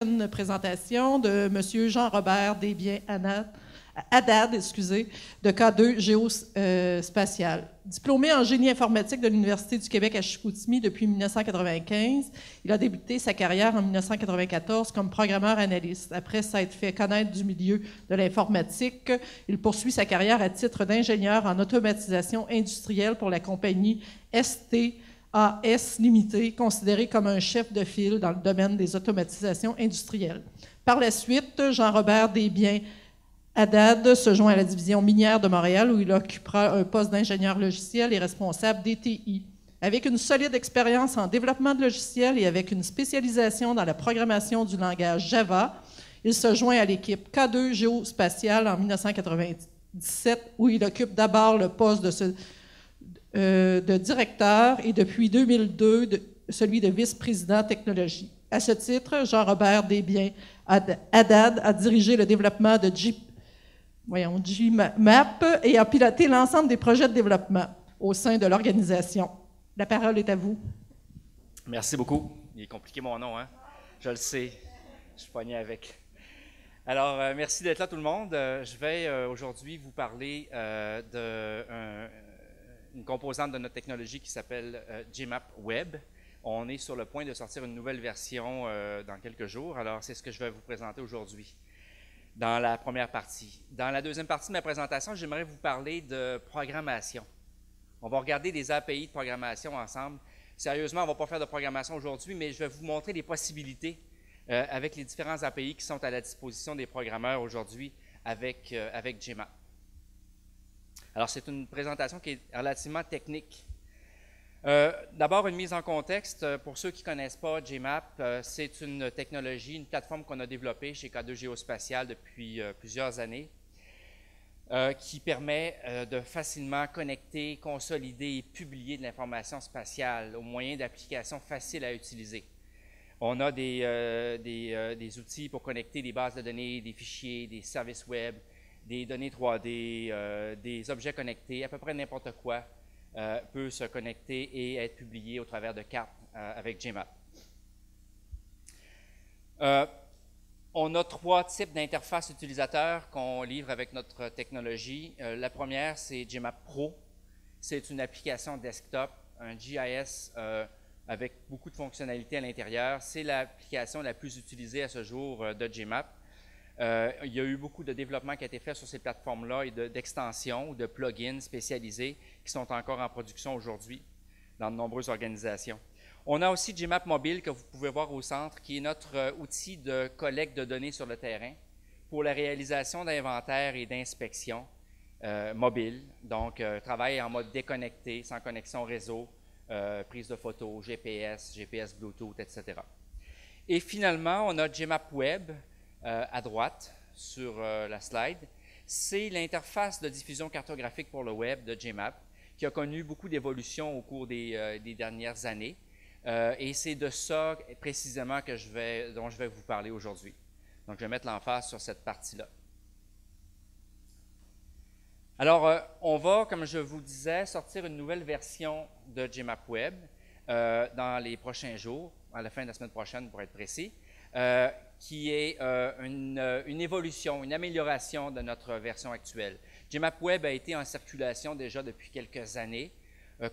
Une présentation de M. Jean-Robert Haddad, de K2 Géospatial. Diplômé en génie informatique de l'Université du Québec à Chicoutimi depuis 1995, il a débuté sa carrière en 1994 comme programmeur analyste. Après s'être fait connaître du milieu de l'informatique, il poursuit sa carrière à titre d'ingénieur en automatisation industrielle pour la compagnie STAS Limité, considéré comme un chef de file dans le domaine des automatisations industrielles. Par la suite, Jean-Robert Haddad se joint à la division minière de Montréal où il occupera un poste d'ingénieur logiciel et responsable DTI. Avec une solide expérience en développement de logiciels et avec une spécialisation dans la programmation du langage Java, il se joint à l'équipe K2 Géospatial en 1997 où il occupe d'abord le poste de directeur et depuis 2002 celui de vice-président technologie. À ce titre, Jean-Robert Haddad a dirigé le développement de GMAP et a piloté l'ensemble des projets de développement au sein de l'organisation. La parole est à vous. Merci beaucoup. Il est compliqué mon nom, hein? Je le sais. Je suis pogné avec. Alors, merci d'être là tout le monde. Je vais aujourd'hui vous parler d'une composante de notre technologie qui s'appelle GMAP Web. On est sur le point de sortir une nouvelle version dans quelques jours. Alors, c'est ce que je vais vous présenter aujourd'hui dans la première partie. Dans la deuxième partie de ma présentation, j'aimerais vous parler de programmation. On va regarder des API de programmation ensemble. Sérieusement, on ne va pas faire de programmation aujourd'hui, mais je vais vous montrer les possibilités avec les différents API qui sont à la disposition des programmeurs aujourd'hui avec GMAP. Alors, c'est une présentation qui est relativement technique. D'abord, une mise en contexte. Pour ceux qui ne connaissent pas GMAP, c'est une technologie, une plateforme qu'on a développée chez K2 Géospatial depuis plusieurs années, qui permet de facilement connecter, consolider et publier de l'information spatiale au moyen d'applications faciles à utiliser. On a des outils pour connecter des bases de données, des fichiers, des services web, des données 3D, des objets connectés, à peu près n'importe quoi peut se connecter et être publié au travers de cartes avec GMAP. On a trois types d'interfaces utilisateurs qu'on livre avec notre technologie. La première, c'est GMAP Pro. C'est une application desktop, un GIS avec beaucoup de fonctionnalités à l'intérieur. C'est l'application la plus utilisée à ce jour de GMAP. Il y a eu beaucoup de développement qui a été fait sur ces plateformes-là et d'extensions ou de plugins spécialisés qui sont encore en production aujourd'hui dans de nombreuses organisations. On a aussi GMAP Mobile que vous pouvez voir au centre, qui est notre outil de collecte de données sur le terrain pour la réalisation d'inventaire et d'inspection mobile. Donc, travail en mode déconnecté, sans connexion réseau, prise de photos, GPS, GPS Bluetooth, etc. Et finalement, on a GMAP Web, à droite sur la slide. C'est l'interface de diffusion cartographique pour le web de GMAP qui a connu beaucoup d'évolutions au cours des dernières années. Et c'est de ça précisément dont je vais vous parler aujourd'hui. Donc, je vais mettre l'emphase sur cette partie-là. Alors, on va, comme je vous disais, sortir une nouvelle version de GMAP Web dans les prochains jours, à la fin de la semaine prochaine pour être précis. Qui est une évolution, une amélioration de notre version actuelle. GMAP Web a été en circulation déjà depuis quelques années,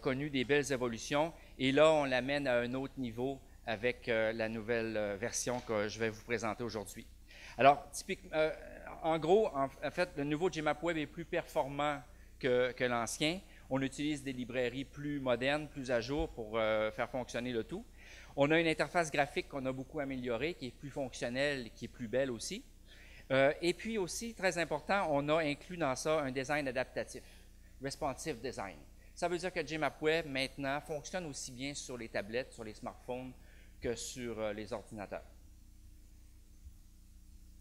connu des belles évolutions, et là, on l'amène à un autre niveau avec la nouvelle version que je vais vous présenter aujourd'hui. Alors, en gros, en fait, le nouveau GMAP Web est plus performant que l'ancien. On utilise des librairies plus modernes, plus à jour pour faire fonctionner le tout. On a une interface graphique qu'on a beaucoup améliorée, qui est plus fonctionnelle, qui est plus belle aussi. Et puis aussi, très important, on a inclus dans ça un design adaptatif, responsive design. Ça veut dire que GMAP Web, maintenant, fonctionne aussi bien sur les tablettes, sur les smartphones, que sur les ordinateurs.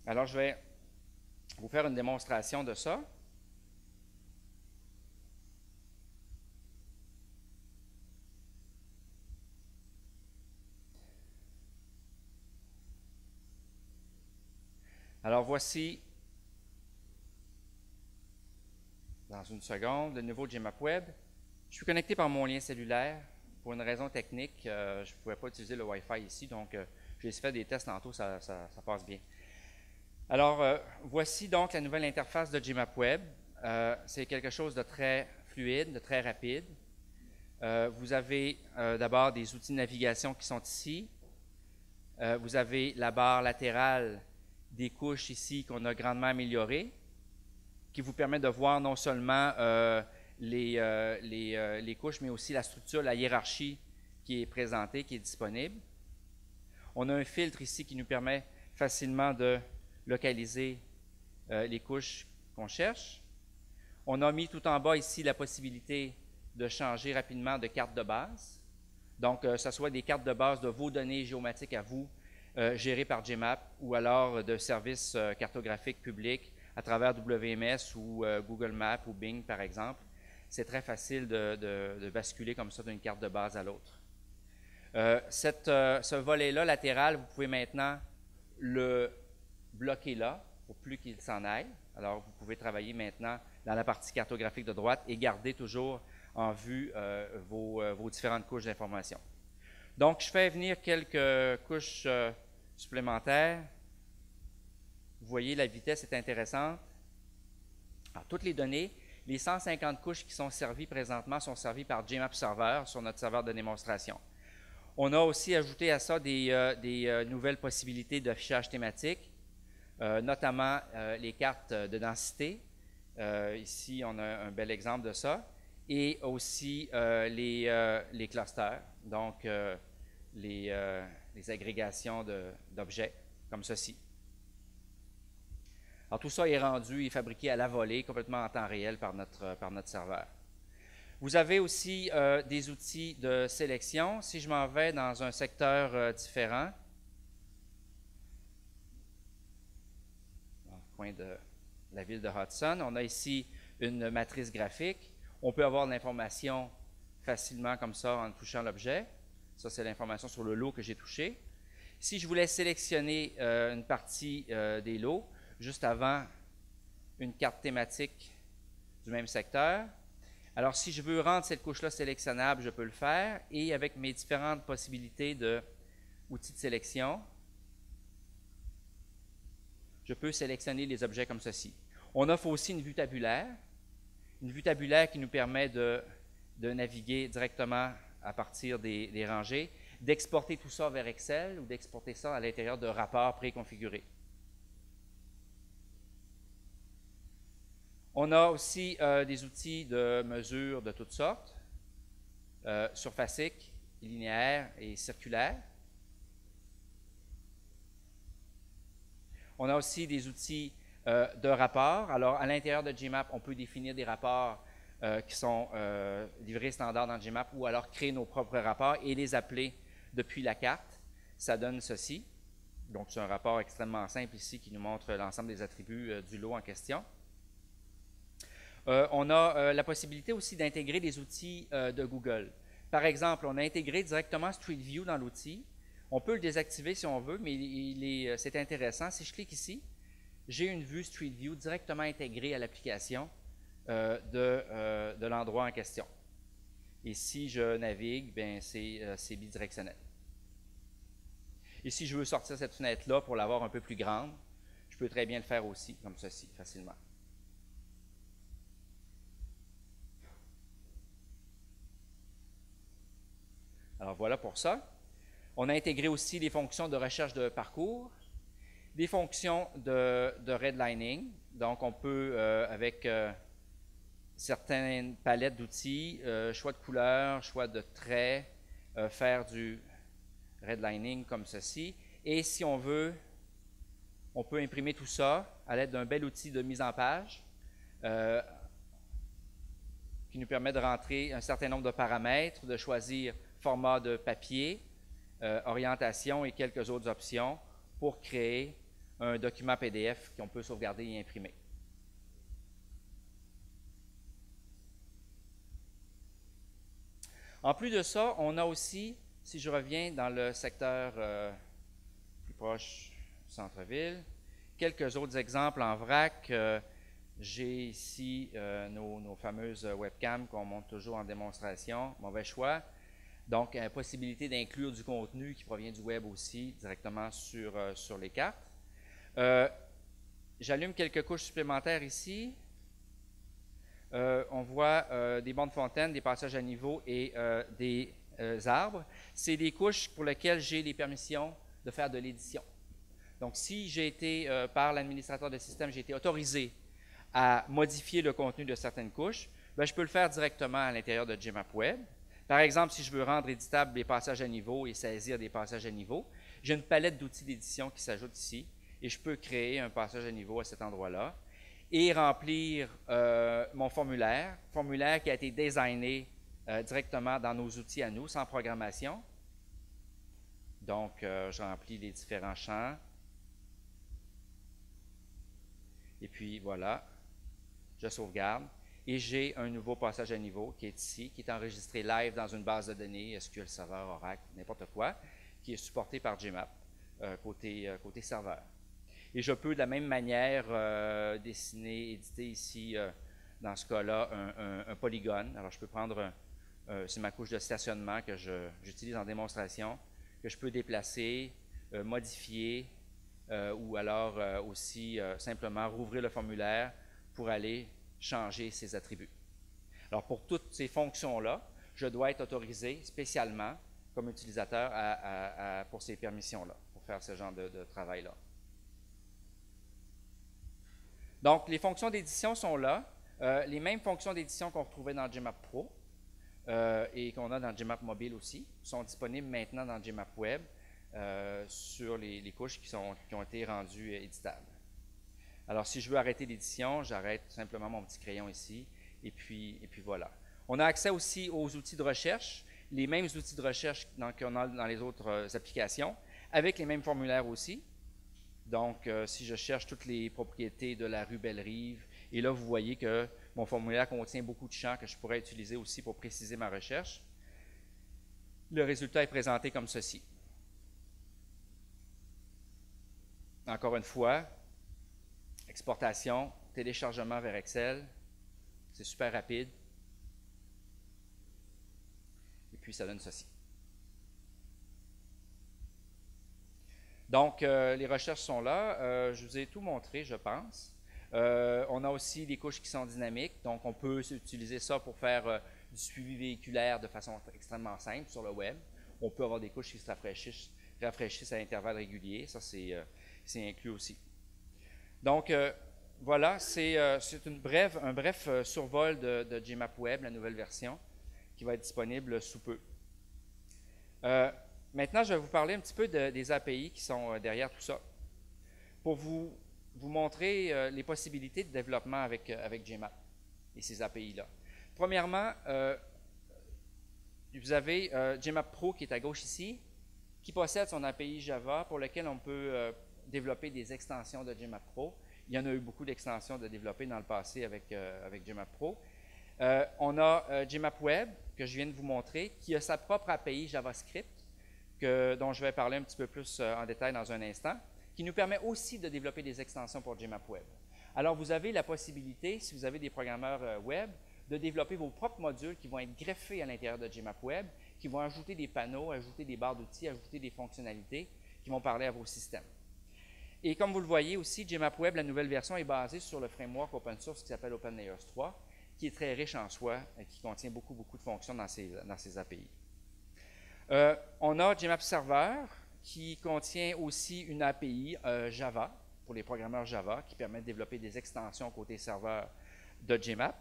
Alors, je vais vous faire une démonstration de ça. Alors, voici, dans une seconde, le nouveau GMAP Web. Je suis connecté par mon lien cellulaire. Pour une raison technique, je ne pouvais pas utiliser le Wi-Fi ici, donc J'ai fait des tests tantôt, ça passe bien. Alors, voici donc la nouvelle interface de Gmap Web. C'est quelque chose de très fluide, de très rapide. Vous avez d'abord des outils de navigation qui sont ici. Vous avez la barre latérale des couches ici qu'on a grandement améliorée, qui vous permet de voir non seulement les couches, mais aussi la structure, la hiérarchie qui est présentée, qui est disponible. On a un filtre ici qui nous permet facilement de localiser les couches qu'on cherche. On a mis tout en bas ici la possibilité de changer rapidement de carte de base. Donc, que ce soit des cartes de base de vos données géomatiques à vous, gérées par Gmap, ou alors de services cartographiques publics à travers WMS ou Google Maps ou Bing, par exemple. C'est très facile de basculer comme ça d'une carte de base à l'autre. Ce volet-là latéral, vous pouvez maintenant le bloquer là, pour plus qu'il s'en aille. Alors, vous pouvez travailler maintenant dans la partie cartographique de droite et garder toujours en vue vos différentes couches d'information. Donc, je fais venir quelques couches supplémentaires. Vous voyez, la vitesse est intéressante. Alors, toutes les données, les 150 couches qui sont servies présentement sont servies par Gmap Server sur notre serveur de démonstration. On a aussi ajouté à ça des nouvelles possibilités d'affichage thématique, notamment les cartes de densité. Ici, on a un bel exemple de ça. Et aussi les clusters, donc les agrégations d'objets, comme ceci. Alors, tout ça est rendu et fabriqué à la volée, complètement en temps réel par notre serveur. Vous avez aussi des outils de sélection. Si je m'en vais dans un secteur différent, dans le coin de la ville de Hudson, on a ici une matrice graphique. On peut avoir de l'information facilement comme ça en touchant l'objet. Ça, c'est l'information sur le lot que j'ai touché. Si je voulais sélectionner une partie des lots, juste avant une carte thématique du même secteur, alors si je veux rendre cette couche-là sélectionnable, je peux le faire. Et avec mes différentes possibilités d'outils de sélection, je peux sélectionner les objets comme ceci. On offre aussi une vue tabulaire qui nous permet de naviguer directement à partir des rangées, d'exporter tout ça vers Excel ou d'exporter ça à l'intérieur de rapports préconfigurés. On a aussi des outils de mesure de toutes sortes, surfaciques, linéaires et circulaires. On a aussi des outils de rapports. Alors, à l'intérieur de Gmap, on peut définir des rapports qui sont livrés standard dans Gmap ou alors créer nos propres rapports et les appeler depuis la carte. Ça donne ceci. Donc, c'est un rapport extrêmement simple ici qui nous montre l'ensemble des attributs du lot en question. On a la possibilité aussi d'intégrer des outils de Google. Par exemple, on a intégré directement Street View dans l'outil. On peut le désactiver si on veut, mais c'est intéressant. Si je clique ici, j'ai une vue Street View directement intégrée à l'application de l'endroit en question. Et si je navigue, ben c'est bidirectionnel. Et si je veux sortir cette fenêtre-là pour l'avoir un peu plus grande, je peux très bien le faire aussi, comme ceci, facilement. Alors voilà pour ça. On a intégré aussi des fonctions de recherche de parcours, des fonctions de redlining. Donc on peut, avec certaines palettes d'outils, choix de couleurs, choix de traits, faire du redlining comme ceci. Et si on veut, on peut imprimer tout ça à l'aide d'un bel outil de mise en page qui nous permet de rentrer un certain nombre de paramètres, de choisir format de papier, orientation et quelques autres options pour créer un document PDF qu'on peut sauvegarder et imprimer. En plus de ça, on a aussi, si je reviens dans le secteur plus proche du centre-ville, quelques autres exemples en vrac. J'ai ici nos fameuses webcams qu'on montre toujours en démonstration. Mauvais choix. Donc, possibilité d'inclure du contenu qui provient du web aussi directement sur les cartes. J'allume quelques couches supplémentaires ici. On voit des bancs de fontaine, des passages à niveau et des arbres. C'est des couches pour lesquelles j'ai les permissions de faire de l'édition. Donc, si j'ai été, par l'administrateur de système, j'ai été autorisé à modifier le contenu de certaines couches, bien, je peux le faire directement à l'intérieur de Gmap Web. Par exemple, si je veux rendre éditables les passages à niveau et saisir des passages à niveau, j'ai une palette d'outils d'édition qui s'ajoute ici et je peux créer un passage à niveau à cet endroit-là et remplir mon formulaire qui a été designé directement dans nos outils à nous, sans programmation. Donc, je remplis les différents champs. Et puis, voilà, je sauvegarde. Et j'ai un nouveau passage à niveau qui est ici, qui est enregistré live dans une base de données, SQL Server, Oracle, n'importe quoi, qui est supporté par Gmap, côté serveur. Et je peux de la même manière dessiner, éditer ici, dans ce cas-là, un polygone. Alors, je peux prendre, c'est ma couche de stationnement que j'utilise en démonstration, que je peux déplacer, modifier, ou alors aussi simplement rouvrir le formulaire pour aller changer ses attributs. Alors, pour toutes ces fonctions-là, je dois être autorisé spécialement comme utilisateur pour ces permissions-là, pour faire ce genre de travail-là. Donc, les fonctions d'édition sont là. Les mêmes fonctions d'édition qu'on retrouvait dans Gmap Pro et qu'on a dans Gmap Mobile aussi sont disponibles maintenant dans Gmap Web sur les couches qui ont été rendues éditables. Alors, si je veux arrêter l'édition, j'arrête simplement mon petit crayon ici, et puis voilà. On a accès aussi aux outils de recherche, les mêmes outils de recherche qu'on a dans les autres applications, avec les mêmes formulaires aussi. Donc, si je cherche toutes les propriétés de la rue Belle-Rive, et là, vous voyez que mon formulaire contient beaucoup de champs que je pourrais utiliser aussi pour préciser ma recherche. Le résultat est présenté comme ceci. Encore une fois, exportation, téléchargement vers Excel, c'est super rapide. Et puis, ça donne ceci. Donc, les recherches sont là. Je vous ai tout montré, je pense. On a aussi des couches qui sont dynamiques. Donc, on peut utiliser ça pour faire du suivi véhiculaire de façon extrêmement simple sur le web. On peut avoir des couches qui se rafraîchissent à intervalles réguliers. Ça, c'est inclus aussi. Donc, voilà, c'est un bref survol de Gmap Web, la nouvelle version, qui va être disponible sous peu. Maintenant, je vais vous parler un petit peu des API qui sont derrière tout ça, pour vous montrer les possibilités de développement avec Gmap et ces API-là. Premièrement, vous avez Gmap Pro qui est à gauche ici, qui possède son API Java pour lequel on peut développer des extensions de Gmap Pro. Il y en a eu beaucoup d'extensions de développer dans le passé avec Gmap Pro. On a Gmap Web, que je viens de vous montrer, qui a sa propre API JavaScript, dont je vais parler un petit peu plus en détail dans un instant, qui nous permet aussi de développer des extensions pour Gmap Web. Alors, vous avez la possibilité, si vous avez des programmeurs web, de développer vos propres modules qui vont être greffés à l'intérieur de Gmap Web, qui vont ajouter des panneaux, ajouter des barres d'outils, ajouter des fonctionnalités qui vont parler à vos systèmes. Et comme vous le voyez aussi, Gmap Web, la nouvelle version, est basée sur le framework open source qui s'appelle OpenLayers 3, qui est très riche en soi et qui contient beaucoup de fonctions dans ses API. On a Gmap Server, qui contient aussi une API Java, pour les programmeurs Java, qui permet de développer des extensions côté serveur de Gmap.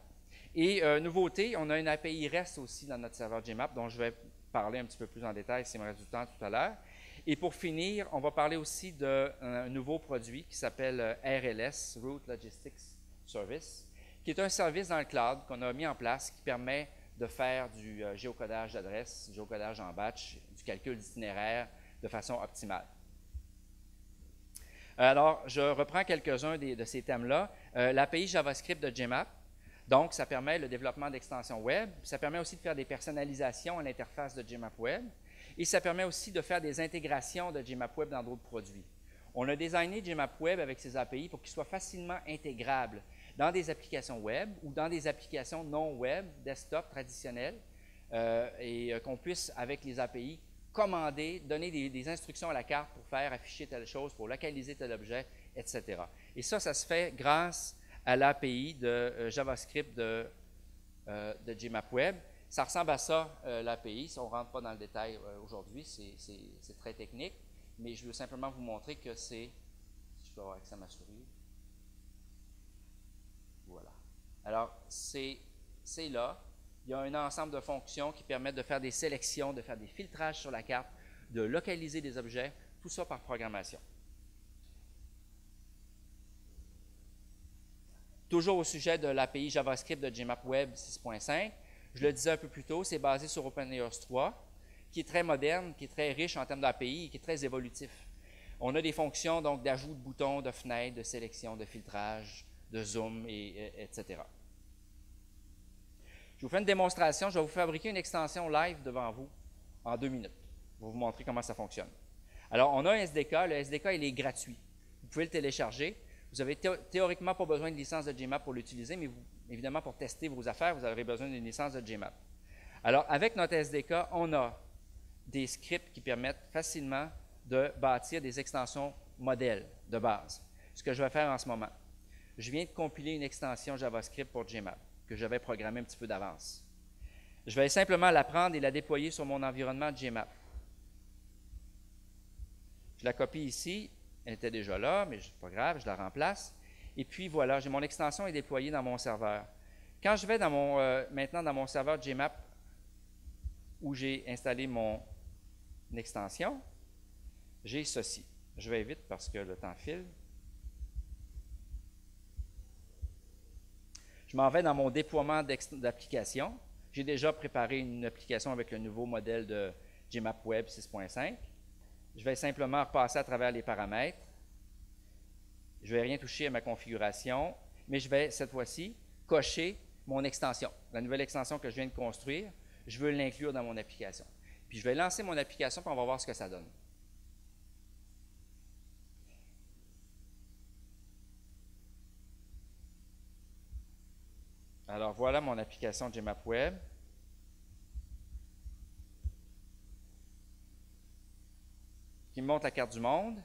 Et nouveauté, on a une API REST aussi dans notre serveur Gmap, dont je vais parler un petit peu plus en détail s'il me reste du temps tout à l'heure. Et pour finir, on va parler aussi d'un nouveau produit qui s'appelle RLS, Route Logistics Service, qui est un service dans le cloud qu'on a mis en place qui permet de faire du géocodage d'adresse, du géocodage en batch, du calcul d'itinéraire de façon optimale. Alors, je reprends quelques-uns de ces thèmes-là. L'API JavaScript de Gmap, donc ça permet le développement d'extensions web, ça permet aussi de faire des personnalisations à l'interface de Gmap Web, et ça permet aussi de faire des intégrations de Gmap Web dans d'autres produits. On a designé Gmap Web avec ces API pour qu'ils soient facilement intégrables dans des applications web ou dans des applications non web, desktop traditionnelles, et qu'on puisse, avec les API, commander, donner des instructions à la carte pour faire afficher telle chose, pour localiser tel objet, etc. Et ça se fait grâce à l'API de JavaScript de Gmap Web. Ça ressemble à ça, l'API. Si on ne rentre pas dans le détail aujourd'hui, c'est très technique, mais je veux simplement vous montrer que c'est... Si je peux avoir accès à ma souris. Voilà. Alors, c'est là. Il y a un ensemble de fonctions qui permettent de faire des sélections, de faire des filtrages sur la carte, de localiser des objets, tout ça par programmation. Toujours au sujet de l'API JavaScript de Gmap Web 6.5, je le disais un peu plus tôt, c'est basé sur OpenEOS 3, qui est très moderne, qui est très riche en termes d'API et qui est très évolutif. On a des fonctions donc d'ajout de boutons, de fenêtres, de sélection, de filtrage, de zoom, etc. Je vous fais une démonstration. Je vais vous fabriquer une extension live devant vous en 2 minutes. Je vais vous montrer comment ça fonctionne. Alors, on a un SDK. Le SDK, il est gratuit. Vous pouvez le télécharger. Vous n'avez théoriquement pas besoin de licence de Gmap pour l'utiliser, mais évidemment, pour tester vos affaires, vous aurez besoin d'une licence de Gmap. Alors, avec notre SDK, on a des scripts qui permettent facilement de bâtir des extensions modèles de base. Ce que je vais faire en ce moment, je viens de compiler une extension JavaScript pour Gmap que j'avais programmé un petit peu d'avance. Je vais simplement la prendre et la déployer sur mon environnement Gmap. Je la copie ici. Elle était déjà là, mais ce n'est pas grave, je la remplace. Et puis voilà, j'ai mon extension est déployée dans mon serveur. Quand je vais maintenant dans mon serveur Gmap, où j'ai installé mon extension, j'ai ceci. Je vais vite parce que le temps file. Je m'en vais dans mon déploiement d'application. J'ai déjà préparé une application avec le nouveau modèle de Gmap Web 6.5. Je vais simplement repasser à travers les paramètres. Je ne vais rien toucher à ma configuration, mais je vais cette fois-ci cocher mon extension. La nouvelle extension que je viens de construire, je veux l'inclure dans mon application. Puis je vais lancer mon application, puis on va voir ce que ça donne. Alors voilà mon application Gmap Web. Qui me montre la carte du monde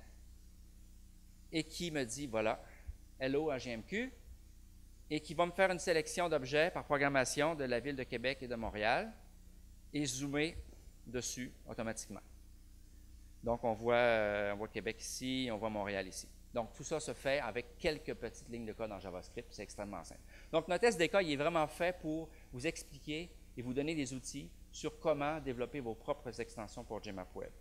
et qui me dit, voilà, Hello AGMQ, et qui va me faire une sélection d'objets par programmation de la ville de Québec et de Montréal et zoomer dessus automatiquement. Donc, on voit Québec ici, on voit Montréal ici. Donc, tout ça se fait avec quelques petites lignes de code en JavaScript. C'est extrêmement simple. Donc, notre SDK, il est vraiment fait pour vous expliquer et vous donner des outils sur comment développer vos propres extensions pour Gmap Web.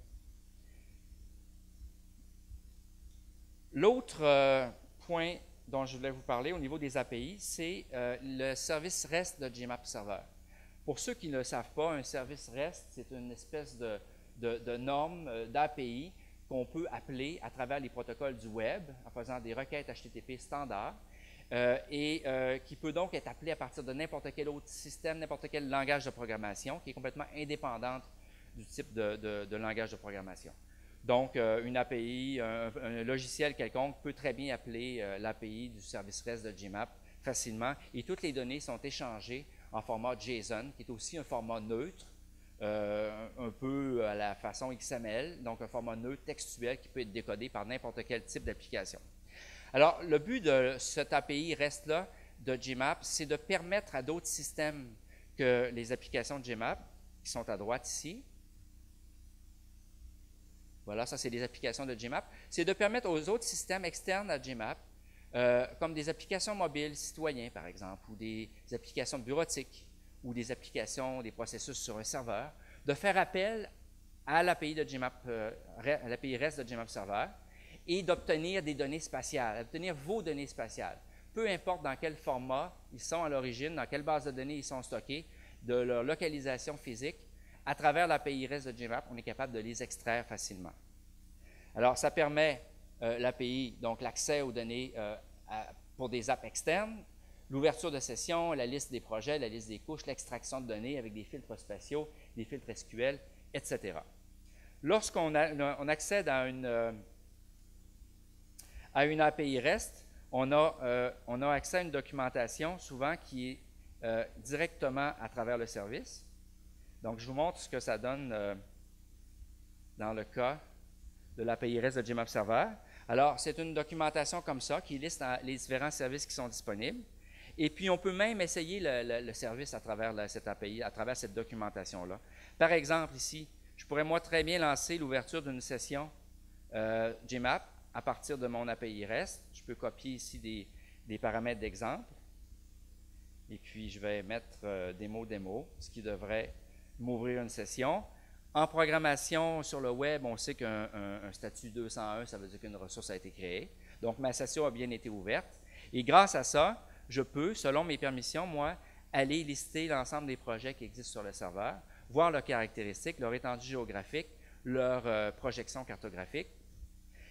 L'autre point dont je voulais vous parler au niveau des API, c'est le service REST de Gmap Server. Pour ceux qui ne le savent pas, un service REST, c'est une espèce de norme d'API qu'on peut appeler à travers les protocoles du web en faisant des requêtes HTTP standards qui peut donc être appelé à partir de n'importe quel autre système, n'importe quel langage de programmation qui est complètement indépendante du type de langage de programmation. Donc, une API, un logiciel quelconque peut très bien appeler l'API du service REST de Gmap facilement et toutes les données sont échangées en format JSON, qui est aussi un format neutre, un peu à la façon XML, donc un format neutre textuel qui peut être décodé par n'importe quel type d'application. Alors, le but de cette API REST-là de Gmap, c'est de permettre à d'autres systèmes que les applications de Gmap, qui sont à droite ici, voilà, ça c'est des applications de Gmap, c'est de permettre aux autres systèmes externes à Gmap, comme des applications mobiles citoyens par exemple, ou des applications bureautiques, ou des applications, des processus sur un serveur, de faire appel à l'API de Gmap, à l'API REST de Gmap Server, et d'obtenir des données spatiales, d'obtenir vos données spatiales. Peu importe dans quel format ils sont à l'origine, dans quelle base de données ils sont stockés, de leur localisation physique, à travers l'API REST de Gmap, on est capable de les extraire facilement. Alors, ça permet l'API, donc l'accès aux données pour des apps externes, l'ouverture de sessions, la liste des projets, la liste des couches, l'extraction de données avec des filtres spatiaux, des filtres SQL, etc. Lorsqu'on accède à une API REST, on a accès à une documentation souvent qui est directement à travers le service. Donc, je vous montre ce que ça donne dans le cas de l'API REST de Gmap Server. Alors, c'est une documentation comme ça qui liste les différents services qui sont disponibles. Et puis, on peut même essayer le service à travers cette API, à travers cette documentation-là. Par exemple, ici, je pourrais moi très bien lancer l'ouverture d'une session Gmap à partir de mon API REST. Je peux copier ici des paramètres d'exemple. Et puis, je vais mettre démo, ce qui devrait m'ouvrir une session. En programmation sur le web, on sait qu'un statut 201, ça veut dire qu'une ressource a été créée. Donc, ma session a bien été ouverte. Et grâce à ça, je peux, selon mes permissions, moi, aller lister l'ensemble des projets qui existent sur le serveur, voir leurs caractéristiques, leur étendue géographique, leur projection cartographique.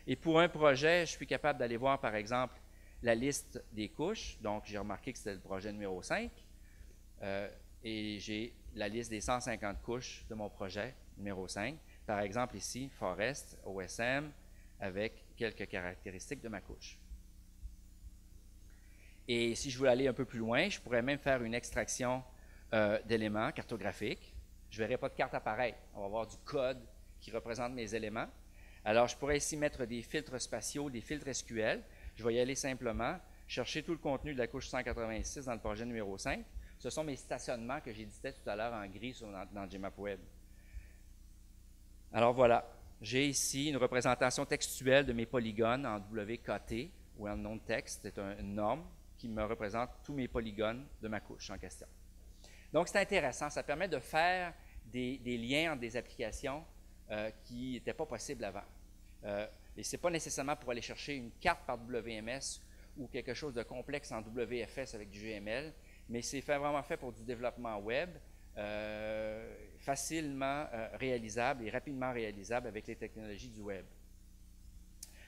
Et pour un projet, je suis capable d'aller voir, par exemple, la liste des couches. Donc, j'ai remarqué que c'était le projet numéro 5. Et j'ai la liste des 150 couches de mon projet numéro 5. Par exemple, ici, Forest, OSM, avec quelques caractéristiques de ma couche. Et si je voulais aller un peu plus loin, je pourrais même faire une extraction d'éléments cartographiques. Je ne verrai pas de carte apparaître. On va avoir du code qui représente mes éléments. Alors, je pourrais ici mettre des filtres spatiaux, des filtres SQL. Je vais y aller simplement, chercher tout le contenu de la couche 186 dans le projet numéro 5. Ce sont mes stationnements que j'éditais tout à l'heure en gris dans Gmap Web. Alors voilà, j'ai ici une représentation textuelle de mes polygones en WKT, ou en non text. C'est une norme qui me représente tous mes polygones de ma couche en question. Donc, c'est intéressant. Ça permet de faire des liens entre des applications qui n'étaient pas possibles avant. Et ce n'est pas nécessairement pour aller chercher une carte par WMS ou quelque chose de complexe en WFS avec du GML, mais c'est vraiment fait pour du développement web, facilement réalisable et rapidement réalisable avec les technologies du web.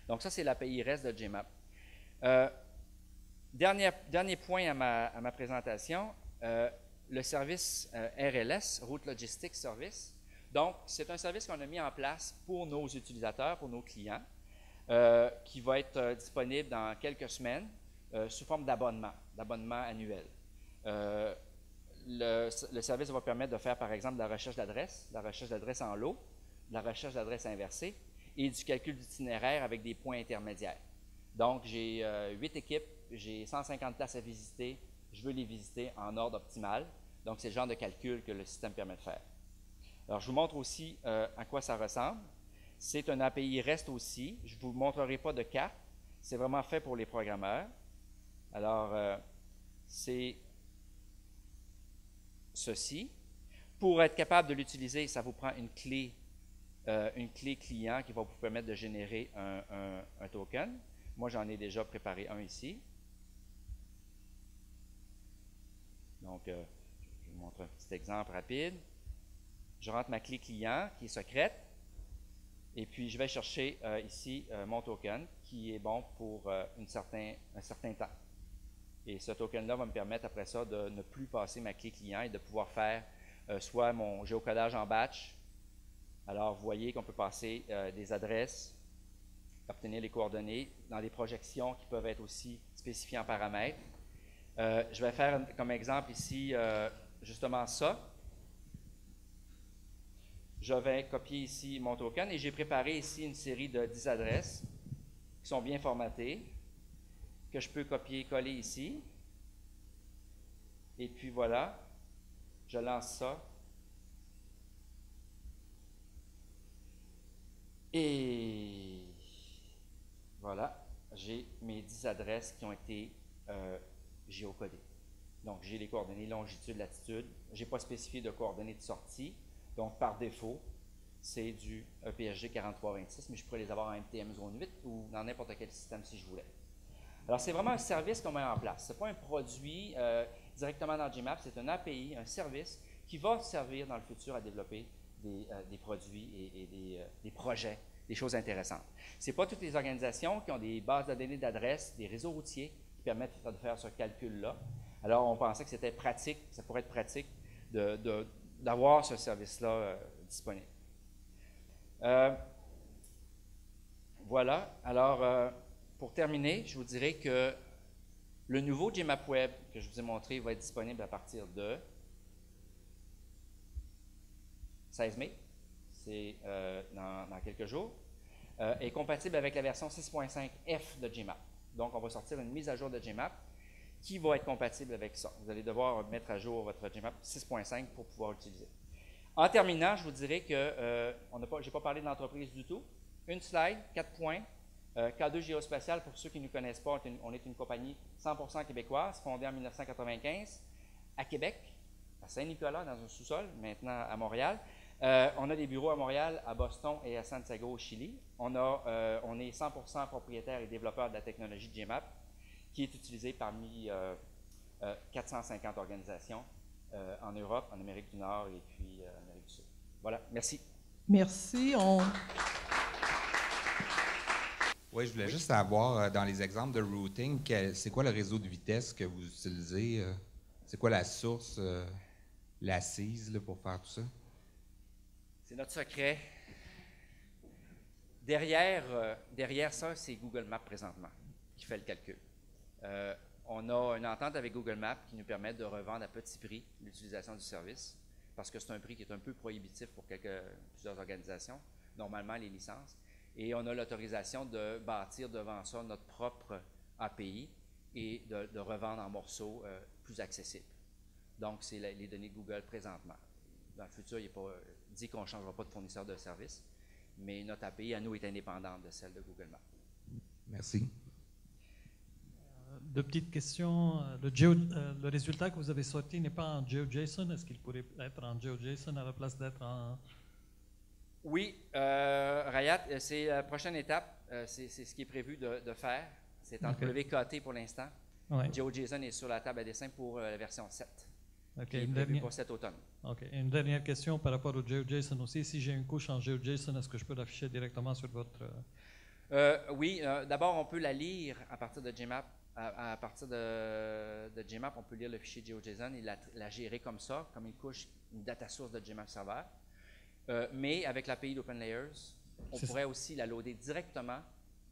Donc ça, c'est l'API REST de Gmap. Dernier point à ma présentation, le service RLS, Route Logistics Service. Donc, c'est un service qu'on a mis en place pour nos utilisateurs, pour nos clients, qui va être disponible dans quelques semaines sous forme d'abonnement annuel. Le service va permettre de faire, par exemple, de la recherche d'adresse en lot, de la recherche d'adresse inversée et du calcul d'itinéraire avec des points intermédiaires. Donc, j'ai 8 équipes, j'ai 150 places à visiter, je veux les visiter en ordre optimal. Donc, c'est le genre de calcul que le système permet de faire. Alors, je vous montre aussi à quoi ça ressemble. C'est un API REST aussi. Je ne vous montrerai pas de carte. C'est vraiment fait pour les programmeurs. Alors, c'est ceci. Pour être capable de l'utiliser, ça vous prend une clé client qui va vous permettre de générer un token. Moi, j'en ai déjà préparé un ici. Donc, je vous montre un petit exemple rapide. Je rentre ma clé client qui est secrète. Et puis, je vais chercher ici mon token qui est bon pour un certain temps. Et ce token-là va me permettre après ça de ne plus passer ma clé client et de pouvoir faire soit mon géocodage en batch. Alors, vous voyez qu'on peut passer des adresses, obtenir les coordonnées dans des projections qui peuvent être aussi spécifiées en paramètres. Je vais faire comme exemple ici justement ça. Je vais copier ici mon token et j'ai préparé ici une série de 10 adresses qui sont bien formatées, que je peux copier-coller ici. Et puis voilà, je lance ça. Et voilà, j'ai mes 10 adresses qui ont été géocodées. Donc, j'ai les coordonnées longitude, latitude. Je n'ai pas spécifié de coordonnées de sortie. Donc, par défaut, c'est du EPSG 4326, mais je pourrais les avoir en MTM Zone 8 ou dans n'importe quel système si je voulais. Alors, c'est vraiment un service qu'on met en place. Ce n'est pas un produit directement dans Gmap, c'est un API, un service qui va servir dans le futur à développer des produits et des projets, des choses intéressantes. Ce n'est pas toutes les organisations qui ont des bases de données d'adresses, des réseaux routiers qui permettent de faire ce calcul-là. Alors, on pensait que c'était pratique, ça pourrait être pratique d'avoir ce service-là disponible. Voilà. Alors, pour terminer, je vous dirais que le nouveau Gmap Web que je vous ai montré va être disponible à partir de 16 mai, c'est dans quelques jours, est compatible avec la version 6.5F de Gmap. Donc, on va sortir une mise à jour de Gmap qui va être compatible avec ça. Vous allez devoir mettre à jour votre Gmap 6.5 pour pouvoir l'utiliser. En terminant, je vous dirais que je n'ai pas parlé de l'entreprise du tout. Une slide, 4 points. K2 Géospatial, pour ceux qui ne nous connaissent pas, on est une compagnie 100% québécoise, fondée en 1995 à Québec, à Saint-Nicolas, dans un sous-sol, maintenant à Montréal. On a des bureaux à Montréal, à Boston et à Santiago, au Chili. On est 100% propriétaire et développeur de la technologie Gmap, qui est utilisée parmi 450 organisations en Europe, en Amérique du Nord et puis en Amérique du Sud. Voilà, merci. Merci. Oui, je voulais juste savoir, dans les exemples de routing, c'est quoi le réseau de vitesse que vous utilisez? C'est quoi la source, l'assise pour faire tout ça? C'est notre secret. Derrière ça, c'est Google Maps présentement qui fait le calcul. On a une entente avec Google Maps qui nous permet de revendre à petit prix l'utilisation du service, parce que c'est un prix qui est un peu prohibitif pour plusieurs organisations, normalement les licences. Et on a l'autorisation de bâtir devant ça notre propre API et de revendre en morceaux plus accessibles. Donc, c'est les données de Google présentement. Dans le futur, il n'est pas dit qu'on ne changera pas de fournisseur de services, mais notre API à nous est indépendante de celle de Google Maps. Merci. Deux petites questions. Le résultat que vous avez sorti n'est pas en GeoJSON. Est-ce qu'il pourrait être en GeoJSON à la place d'être en... Oui, Rayat, c'est la prochaine étape. C'est ce qui est prévu de faire. C'est en WKT pour l'instant. Ouais. GeoJSON est sur la table à dessin pour la version 7. Okay. Qui est prévu pour cet automne. OK. Une dernière question par rapport au GeoJSON aussi. Si j'ai une couche en GeoJSON, est-ce que je peux l'afficher directement sur votre... Oui, d'abord, on peut la lire à partir de Gmap. À partir de Gmap, on peut lire le fichier GeoJSON et la gérer comme ça, comme une couche, une data source de Gmap Server. Mais avec l'API d'OpenLayers, on pourrait aussi la loader directement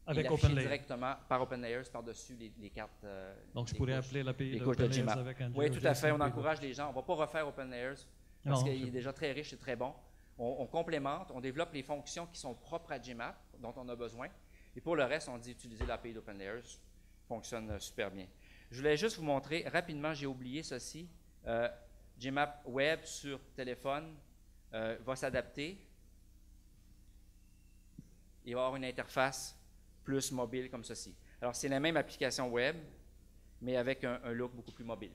avec OpenLayers directement par OpenLayers par-dessus les cartes. Donc, je pourrais appeler l'API d'OpenLayers avec un Oui, tout à fait. On encourage les gens. On ne va pas refaire OpenLayers parce qu'il est déjà très riche et très bon. On complémente, on développe les fonctions qui sont propres à Gmap, dont on a besoin. Et pour le reste, on dit utiliser l'API d'OpenLayers. Fonctionne super bien. Je voulais juste vous montrer rapidement, j'ai oublié ceci. Gmap Web sur téléphone va s'adapter. Il va y avoir une interface plus mobile comme ceci. Alors, c'est la même application web, mais avec un look beaucoup plus mobile.